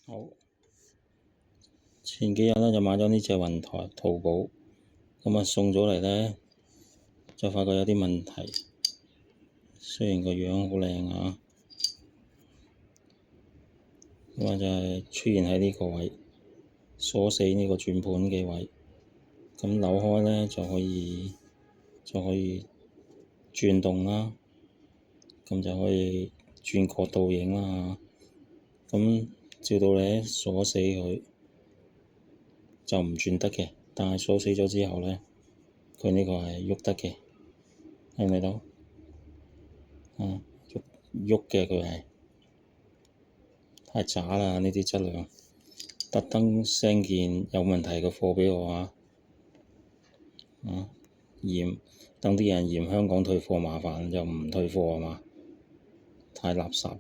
好，前幾日咧就買咗呢隻雲台淘寶，咁啊送咗嚟咧，就發覺有啲問題。雖然個樣好靚啊，咁啊就係出現喺呢個位，鎖死呢個轉盤嘅位。咁扭開咧就可以轉動啦，咁就可以轉角倒影啦。咁照道理鎖死佢就唔轉得嘅，但係鎖死咗之後咧，佢呢個係喐得嘅，睇唔睇到？喐嘅佢係太渣啦！呢啲質量，特登 send 件有問題嘅貨畀我啊！嫌等啲人嫌香港退貨麻煩，又唔退貨係嘛？太垃圾。